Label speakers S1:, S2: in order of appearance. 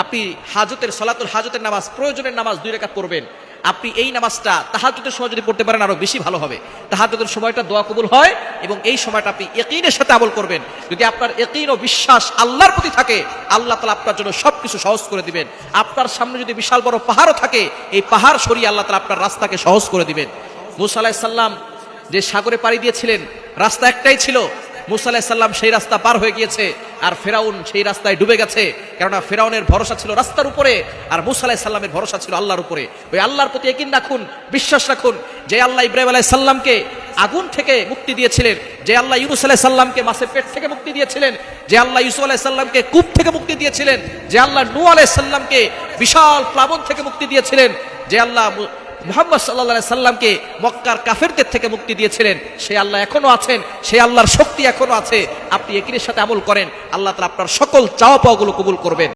S1: আপনি হাজতের সালাতুল হাজতের নামাজ, প্রয়োজনের নামাজ 2 রাকাত পড়বেন। আপনি এই নামাজটা তাহাজ্জুদের সময় যদি পড়তে পারেন আরো বেশি ভালো হবে। তাহাজ্জুদের সময়টা দোয়া কবুল হয় এবং এই সময়টা আপনি ইয়াকিনের সাথে আমল করবেন। যদি আপনার ইয়াকিন ও বিশ্বাস আল্লাহর প্রতি থাকে, আল্লাহ তাআলা আপনার জন্য সবকিছু সহজ করে দিবেন। আপনার সামনে যদি বিশাল বড় পাহাড়ও থাকে, এই পাহাড় সরিয়ে আল্লাহ তাআলা আপনার রাস্তাকে সহজ করে দিবেন। মূসা আলাইহিস সালাম যে সাগরে পাড়ি দিয়েছিলেন, রাস্তা একটাই ছিল। মূসা আলাইহিস সালাম সেই রাস্তা পার হয়ে গিয়েছে, আর ফেরাউন সেই রাস্তায় ডুবে গেছে। কেননা ফেরাউনের ভরসা ছিল রাস্তার উপরে, আর মূসা আলাইহিস সালামের ভরসা ছিল আল্লাহর উপরে। ওই আল্লাহর প্রতি ইয়াকিন রাখুন, বিশ্বাস রাখুন। যে আল্লাহ ইব্রাহিম আলাইহিস সালামকে আগুন থেকে মুক্তি দিয়েছিলেন, যে আল্লাহ ইউনূস আলাইহিস সালামকে মাছের পেট থেকে মুক্তি দিয়েছিলেন, যে আল্লাহ ইউসুফ আলাইহিস সালামকে কূপ থেকে মুক্তি দিয়েছিলেন, যে আল্লাহ নূহ আলাইহিস সালামকে বিশাল প্লাবন থেকে মুক্তি দিয়েছিলেন, যে আল্লাহ মুহাম্মদ সাল্লাল্লাহু আলাইহি সাল্লামকে মক্কার কাফেরদের থেকে মুক্তি দিয়েছিলেন, সেই আল্লাহ এখনো আছেন, সেই আল্লাহর শক্তি এখনো আছে। আপনি ইয়াকিনের সাথে আমল করেন, আল্লাহ তাআলা আপনার সকল চাওয়া পাওয়াগুলো কবুল করবেন।